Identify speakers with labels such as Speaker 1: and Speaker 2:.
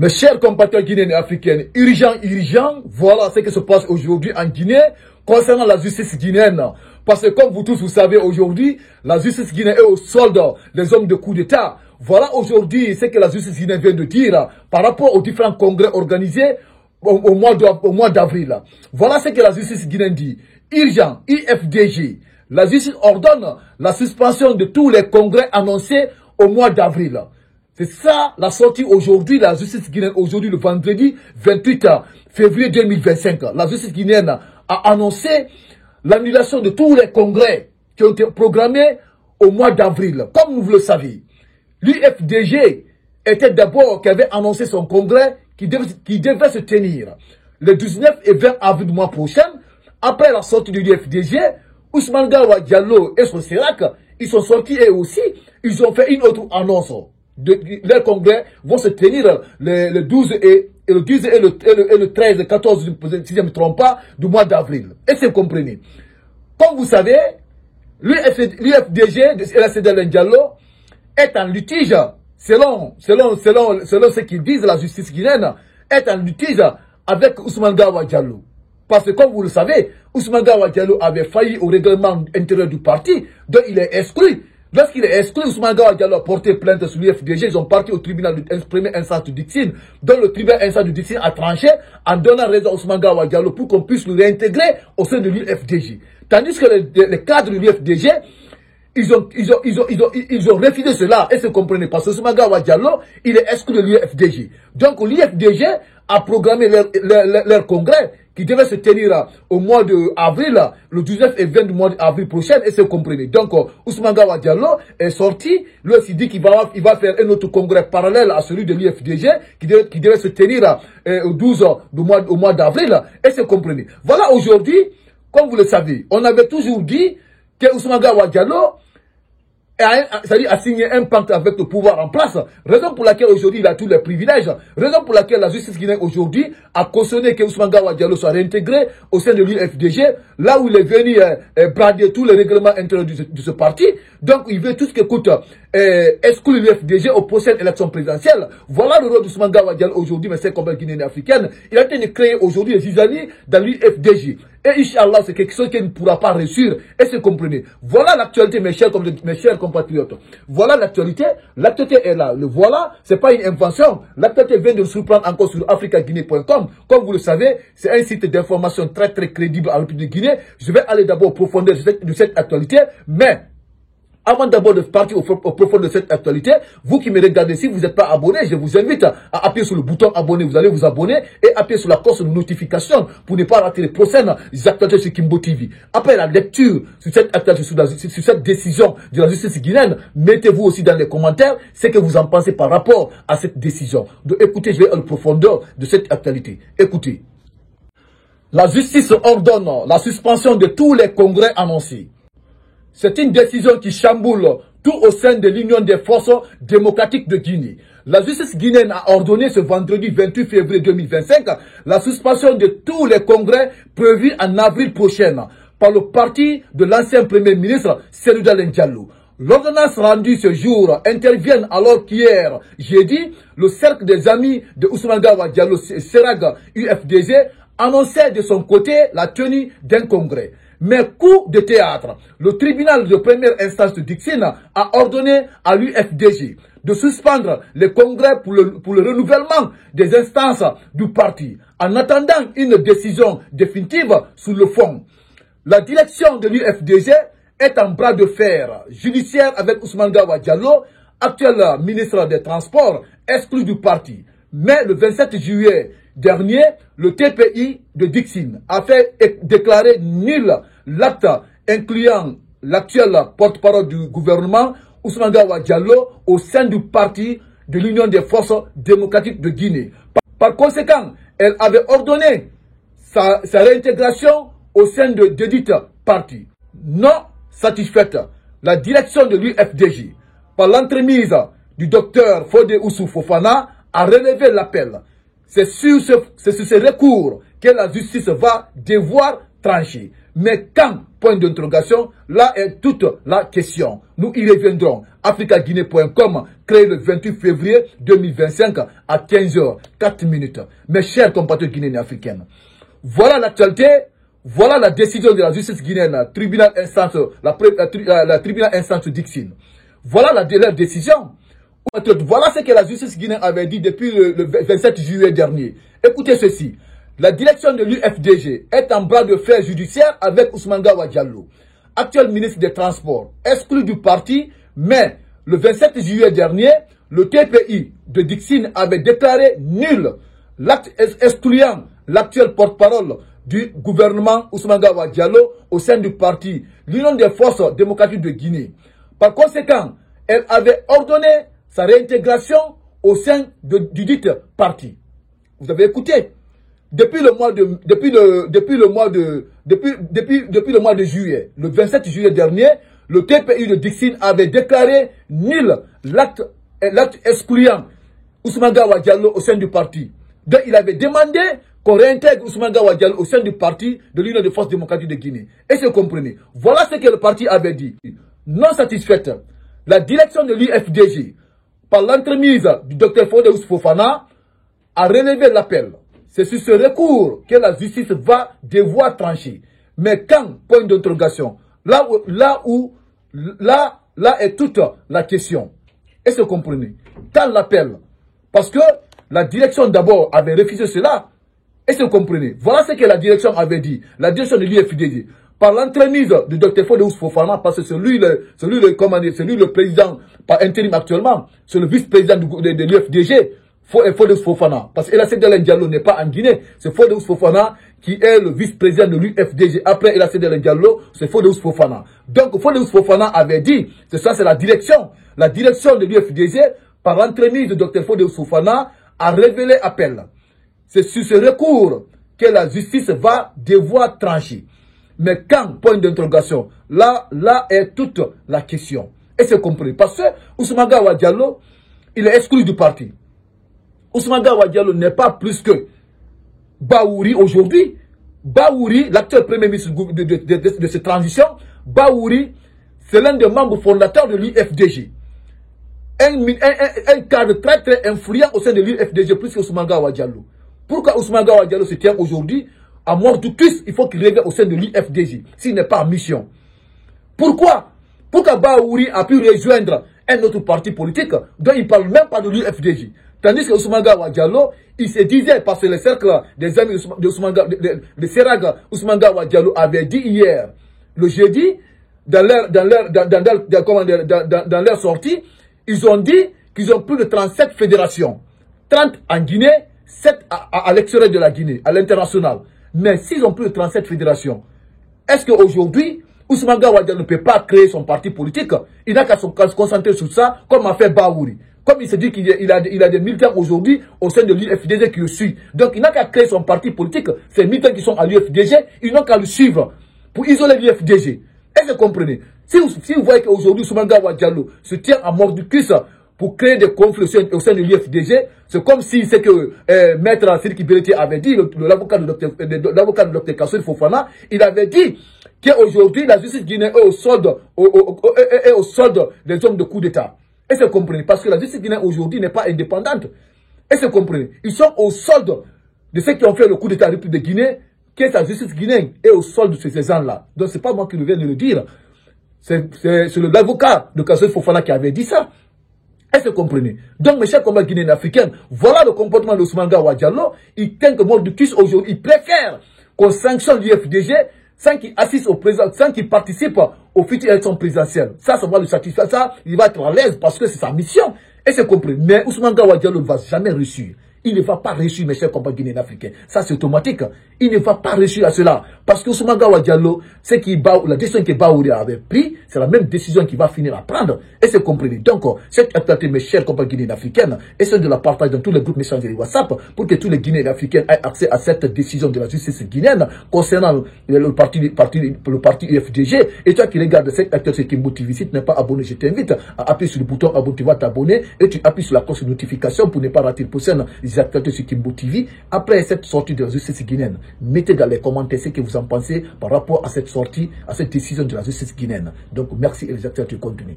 Speaker 1: Mes chers compatriotes guinéens et africains, urgent, voilà ce qui se passe aujourd'hui en Guinée concernant la justice guinéenne. Parce que comme vous tous vous savez aujourd'hui, la justice guinéenne est au solde des hommes de coup d'État. Voilà aujourd'hui ce que la justice guinéenne vient de dire par rapport aux différents congrès organisés au mois d'avril. Voilà ce que la justice guinéenne dit. Urgent, IFDG. La justice ordonne la suspension de tous les congrès annoncés au mois d'avril. C'est ça la sortie aujourd'hui de la justice guinéenne, aujourd'hui le vendredi 28 février 2025. La justice guinéenne a annoncé l'annulation de tous les congrès qui ont été programmés au mois d'avril. Comme vous le savez, l'UFDG était d'abord qui avait annoncé son congrès qui devait se tenir le 19 et 20 avril du mois prochain. Après la sortie de l'UFDG, Ousmane Gawa Diallo et son CERAC, ils sont sortis et aussi, ils ont fait une autre annonce. Les congrès vont se tenir le 12 et le 13, le 14, si je ne me trompe pas, du mois d'avril. Et c'est comprenez. Comme vous savez, l'UFDG de LCD Diallo est en litige, selon ce qu'ils disent, la justice guinéenne, est en litige avec Ousmane Gawa Diallo. Parce que comme vous le savez, Ousmane Gawa Diallo avait failli au règlement intérieur du parti, donc il est exclu. Lorsqu'il est exclu, Ousmane Gawa Diallo a porté plainte sur l'UFDG. Ils ont parti au tribunal de première instance de Dixine, dont le tribunal instance de Dixine a tranché en donnant raison à Ousmane Gawa Diallo pour qu'on puisse le réintégrer au sein de l'UFDG. Tandis que les cadres de l'UFDG, ils ont refusé cela. Et se comprenez parce que Ousmane Gawa Diallo, il est exclu de l'UFDG. Donc l'UFDG a programmé leur congrès qui devait se tenir au mois d'avril, le 19 et 20 du mois d'avril prochain, et c'est comprenez. Donc, Ousmane Gawa Diallo est sorti, lui aussi dit qu'il va faire un autre congrès parallèle à celui de l'UFDG, qui devait se tenir au 12 du mois d'avril, et c'est comprenez. Voilà aujourd'hui, comme vous le savez, on avait toujours dit que Ousmane Gawa Diallo a signé un pacte avec le pouvoir en place, raison pour laquelle aujourd'hui il a tous les privilèges, raison pour laquelle la justice guinéenne aujourd'hui a cautionné que Ousmane Gawa Diallo soit réintégré au sein de l'UFDG, là où il est venu brader tous les règlements intérieurs de ce parti. Donc il veut tout ce qui coûte exclure l'UFDG aux prochaines élections présidentielles. Voilà le rôle d'Ousmane Gawa Diallo aujourd'hui, mais c'est comme la Guinée africaine. Il a été de créer aujourd'hui des Zizani dans l'UFDG. Et Inch'Allah, c'est quelque chose qu'il ne pourra pas réussir. Et c'est comprenez. Voilà l'actualité, mes chers compatriotes. Voilà l'actualité. L'actualité est là. Le voilà, c'est pas une invention. L'actualité vient de se surprendre encore sur africaguinée.com. Comme vous le savez, c'est un site d'information très crédible en République de Guinée. Je vais aller d'abord au profondeur de cette actualité, mais avant d'abord de partir au profond de cette actualité, vous qui me regardez, si vous n'êtes pas abonné, je vous invite à appuyer sur le bouton abonner. Vous allez vous abonner et appuyer sur la cloche de notification pour ne pas rater les prochaines actualités sur Kimbo TV. Après la lecture sur cette actualité, sur cette décision de la justice guinéenne, mettez-vous aussi dans les commentaires ce que vous en pensez par rapport à cette décision. Donc écoutez, je vais à la profondeur de cette actualité. Écoutez. La justice ordonne la suspension de tous les congrès annoncés. C'est une décision qui chamboule tout au sein de l'Union des forces démocratiques de Guinée. La justice guinéenne a ordonné ce vendredi 28 février 2025 la suspension de tous les congrès prévus en avril prochain par le parti de l'ancien premier ministre Cellou Dalein Diallo. L'ordonnance rendue ce jour intervient alors qu'hier, jeudi, le cercle des amis de Ousmane Gawa Diallo CERAC UFDG annonçait de son côté la tenue d'un congrès. Mais coup de théâtre, le tribunal de première instance de Dixine a ordonné à l'UFDG de suspendre les congrès pour le renouvellement des instances du parti, en attendant une décision définitive sur le fond. La direction de l'UFDG est en bras de fer judiciaire avec Ousmane Gawa Diallo, actuel ministre des Transports, exclu du parti. Mais le 27 juillet dernier, le TPI de Dixine a fait déclarer nul l'acte incluant l'actuel porte-parole du gouvernement, Ousmane Gawa Diallo, au sein du parti de l'Union des forces démocratiques de Guinée. Par conséquent, elle avait ordonné sa réintégration au sein de dédit parti. Non satisfaite, la direction de l'UFDG, par l'entremise du docteur Fodé Oussou Fofana, a relevé l'appel. C'est sur ce recours que la justice va devoir tranché. Mais quand, point d'interrogation, là est toute la question. Nous y reviendrons. africaguinée.com, créé le 28 février 2025 à 15h04. Mes chers compatriotes guinéens et africains, voilà l'actualité, voilà la décision de la justice guinéenne, tribunal instance, la tribunal instance Dixine. Voilà leur décision. Voilà ce que la justice guinéenne avait dit depuis le 27 juillet dernier. Écoutez ceci. La direction de l'UFDG est en bras de fer judiciaire avec Ousmane Gawa Diallo, actuel ministre des Transports, exclu du parti, mais le 27 juillet dernier, le TPI de Dixine avait déclaré nul l'acte excluant l'actuel porte-parole du gouvernement Ousmane Gawa Diallo au sein du parti, l'Union des forces démocratiques de Guinée. Par conséquent, elle avait ordonné sa réintégration au sein du dit parti. Vous avez écouté? Depuis le mois de juillet, le 27 juillet dernier, le TPI de Dixine avait déclaré nul l'acte excluant Ousmane Gawa Diallo au sein du parti. Donc il avait demandé qu'on réintègre Ousmane Gawa Diallo au sein du parti de l'Union des forces démocratiques de Guinée. Et c'est comprenez. Voilà ce que le parti avait dit. Non satisfaite, la direction de l'UFDG, par l'entremise du Dr Fodé Ousfofana, a relevé l'appel. C'est sur ce recours que la justice va devoir trancher. Mais quand, point d'interrogation, là est toute la question. Et se comprenez. Quand l'appel, parce que la direction d'abord avait refusé cela, et se comprenez. Voilà ce que la direction avait dit. La direction de l'UFDG. Par l'entremise du Dr Fodé Ousfofana, parce que c'est lui le président par intérim actuellement, c'est le vice-président de l'UFDG. Fodé Ousfofana, parce que Elasédé Diallo n'est pas en Guinée, c'est Fodé Ousfofana qui est le vice-président de l'UFDG. Après Elasédé Diallo, c'est Fodé Ousfofana. Donc Fodé Ousfofana avait dit, c'est la direction de l'UFDG, par l'entremise de Dr Fodé Ousfofana, a révélé appel. C'est sur ce recours que la justice va devoir trancher. Mais quand, point d'interrogation, là est toute la question. Et c'est compris, parce que Ousmane Gawa Diallo, il est exclu du parti. Ousmane Gawa Diallo n'est pas plus que Baouri aujourd'hui. Baouri, l'actuel premier ministre de cette transition, Baouri, c'est l'un des membres fondateurs de l'UFDG. Un cadre très très influent au sein de l'UFDG plus que Ousmane Gawa Diallo. Pourquoi Ousmane Gawa Diallo se tient aujourd'hui à mort du cuisse? Il faut qu'il revienne au sein de l'UFDG s'il n'est pas en mission. Pourquoi Baouri a pu rejoindre un autre parti politique dont il ne parle même pas de l'UFDG? Tandis que Ousmane Gawa Diallo, il se disait, parce que le cercle des amis de Serag Ousmane Gawa Diallo avait dit hier, le jeudi, dans leur sortie, ils ont dit qu'ils ont plus de 37 fédérations. 30 en Guinée, 7 à l'extérieur de la Guinée, à l'international. Mais s'ils ont plus de 37 fédérations, est-ce qu'aujourd'hui, Ousmane Gawa Diallo ne peut pas créer son parti politique? Il n'a qu'à se concentrer sur ça, comme a fait Baouri. Comme il se dit qu'il a des militants aujourd'hui au sein de l'UFDG qui le suit. Donc il n'a qu'à créer son parti politique. Ces militants qui sont à l'UFDG, ils n'ont qu'à le suivre pour isoler l'UFDG. Est-ce que vous comprenez? Si vous voyez qu'aujourd'hui Ousmane Gawa Diallo se tient à mort du cuisse pour créer des conflits au sein de l'UFDG, c'est comme si c'est que Maître Sidiki Belete avait dit, l'avocat de Dr Kassouri Fofana, il avait dit qu'aujourd'hui la justice guinéenne est au solde des hommes de coup d'État. Et c'est compris, parce que la justice guinéenne aujourd'hui n'est pas indépendante. Et c'est compris, ils sont au solde de ceux qui ont fait le coup d'État à la République de Guinée, que la justice guinéenne est au solde de ces gens-là. Donc c'est pas moi qui viens de le dire. C'est l'avocat de Kassouri Fofana qui avait dit ça. Et c'est compris. Donc mes chers combats guinéens africains, voilà le comportement de Ousmane Gawa Diallo. Il tient que mort du cuisse aujourd'hui. Il préfère qu'on sanctionne l'UFDG sans qu'il assiste au président, sans qu'il participe aux futures élections présidentielles. Ça va le satisfaire. Ça, il va être à l'aise parce que c'est sa mission. Et c'est compris. Mais Ousmane Gawa Diallo ne va jamais réussir. Il ne va pas réussir, mes chers compatriotes guinéens africains. Ça, c'est automatique. Il ne va pas réussir à cela. Parce que Ousmane Gawa Diallo, la décision que Baouri avait prise, c'est la même décision qu'il va finir à prendre. Et c'est compris. Donc, cette actualité, mes chers compatriotes guinéens africains, essaie de la partager dans tous les groupes messageries WhatsApp pour que tous les Guinéens africains aient accès à cette décision de la justice guinéenne concernant le parti UFDG. Et toi qui regardes cette actualité sur Kimbo TV, si tu n'es pas abonné, je t'invite à appuyer sur le bouton abonner, tu vas t'abonner et tu appuies sur la cloche de notification pour ne pas rater le prochain actualités sur Kimbo TV après cette sortie de la justice guinéenne. Mettez dans les commentaires ce que vous en pensez par rapport à cette sortie, à cette décision de la justice guinéenne. Donc, merci et les acteurs du contenu.